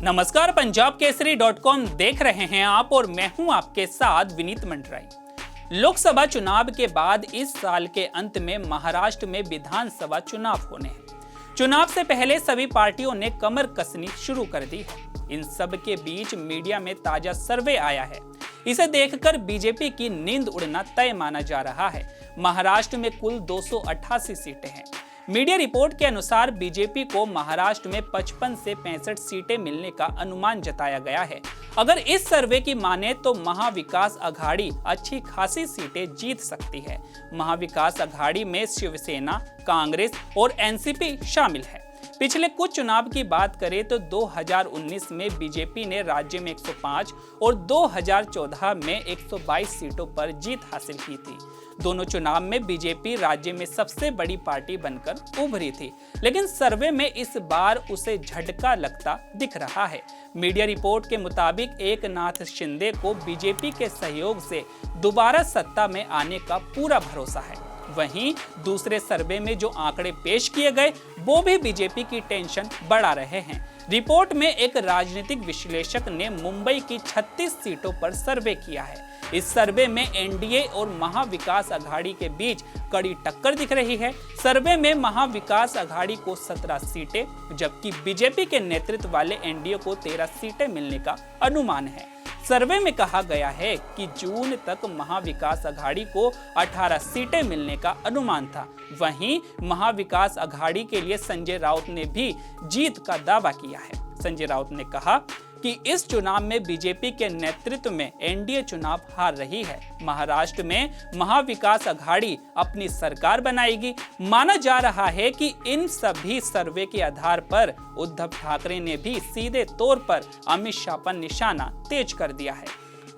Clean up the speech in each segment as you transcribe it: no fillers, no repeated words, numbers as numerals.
नमस्कार, पंजाब केसरी.com देख रहे हैं आप और मैं हूं आपके साथ विनीत मंडराई। लोकसभा चुनाव के बाद इस साल के अंत में महाराष्ट्र में विधानसभा चुनाव होने हैं। चुनाव से पहले सभी पार्टियों ने कमर कसनी शुरू कर दी है। इन सब के बीच मीडिया में ताजा सर्वे आया है। इसे देखकर बीजेपी की नींद उड़ना तय माना जा रहा है। महाराष्ट्र में कुल 288 सीटें हैं। मीडिया रिपोर्ट के अनुसार बीजेपी को महाराष्ट्र में 55 से 65 सीटें मिलने का अनुमान जताया गया है। अगर इस सर्वे की माने तो महाविकास अघाड़ी अच्छी खासी सीटें जीत सकती है। महाविकास अघाड़ी में शिवसेना, कांग्रेस और एनसीपी शामिल है। पिछले कुछ चुनाव की बात करें तो 2019 में बीजेपी ने राज्य में 105 और 2014 में 122 सीटों पर जीत हासिल की थी। दोनों चुनाव में बीजेपी राज्य में सबसे बड़ी पार्टी बनकर उभरी थी, लेकिन सर्वे में इस बार उसे झटका लगता दिख रहा है। मीडिया रिपोर्ट के मुताबिक एकनाथ शिंदे को बीजेपी के सहयोग से दोबारा सत्ता में आने का पूरा भरोसा है। वहीं दूसरे सर्वे में जो आंकड़े पेश किए गए वो भी बीजेपी की टेंशन बढ़ा रहे हैं। रिपोर्ट में एक राजनीतिक विश्लेषक ने मुंबई की 36 सीटों पर सर्वे किया है। इस सर्वे में एनडीए और महाविकास अघाड़ी के बीच कड़ी टक्कर दिख रही है। सर्वे में महाविकास अघाड़ी को 17 सीटें जबकि बीजेपी के नेतृत्व वाले एनडीए को 13 सीटें मिलने का अनुमान है। सर्वे में कहा गया है कि जून तक महाविकास अघाड़ी को 18 सीटें मिलने का अनुमान था। वहीं महाविकास अघाड़ी के लिए संजय राउत ने भी जीत का दावा किया है। संजय राउत ने कहा कि इस चुनाव में बीजेपी के नेतृत्व में एनडीए चुनाव हार रही है। महाराष्ट्र में महाविकास अघाड़ी अपनी सरकार बनाएगी। माना जा रहा है कि इन सभी सर्वे के आधार पर उद्धव ठाकरे ने भी सीधे तौर पर अमित शाह पर निशाना तेज कर दिया है।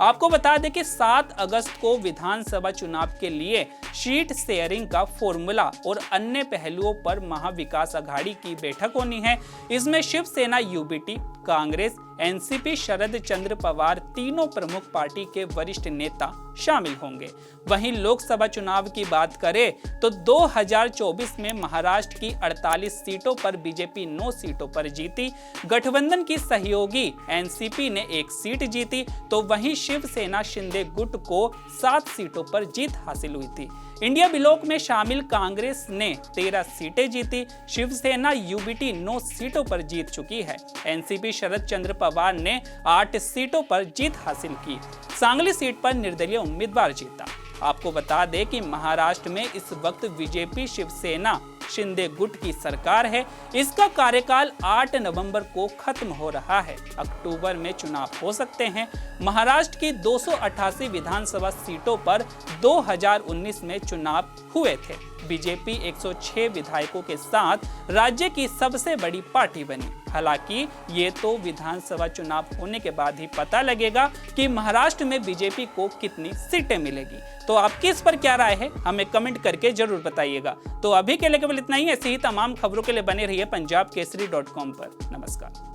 आपको बता दें कि 7 अगस्त को विधानसभा चुनाव के लिए सीट शेयरिंग का फॉर्मूला और अन्य पहलुओं पर महाविकास अघाड़ी की बैठक होनी है। इसमें शिवसेना, यूबीटी, कांग्रेस, एनसीपी, शरद चंद्र पवार तीनों प्रमुख पार्टी के वरिष्ठ नेता शामिल होंगे। वहीं लोकसभा चुनाव की बात करें तो 2024 में महाराष्ट्र की 48 सीटों पर बीजेपी 9 सीटों पर जीती। गठबंधन की सहयोगी एनसीपी ने 1 सीट जीती तो वहीं शिवसेना शिंदे गुट को 7 सीटों पर जीत हासिल हुई थी। इंडिया ब्लॉक में शामिल कांग्रेस ने 13 सीटें जीती। शिवसेना, यूबीटी 9 सीटों पर जीत चुकी है। एनसीपी शरद चंद्र पवार ने 8 सीटों पर जीत हासिल की। सांगली सीट पर निर्दलीय उम्मीदवार जीता। आपको बता दें कि महाराष्ट्र में इस वक्त बीजेपी शिवसेना शिंदे गुट की सरकार है। इसका कार्यकाल 8 नवंबर को खत्म हो रहा है। अक्टूबर में चुनाव हो सकते हैं। महाराष्ट्र की 288 विधानसभा सीटों पर 2019 में चुनाव हुए थे। बीजेपी 106 विधायकों के साथ राज्य की सबसे बड़ी पार्टी बनी। हालांकि ये तो विधानसभा चुनाव होने के बाद ही पता लगेगा कि महाराष्ट्र में बीजेपी को कितनी सीटें मिलेगी। तो आपकी इस पर क्या राय है, हमें कमेंट करके जरूर बताइएगा। तो अभी के लिए केवल इतना ही। ऐसे ही तमाम खबरों के लिए बने रहिए पंजाब केसरी.com पर। नमस्कार।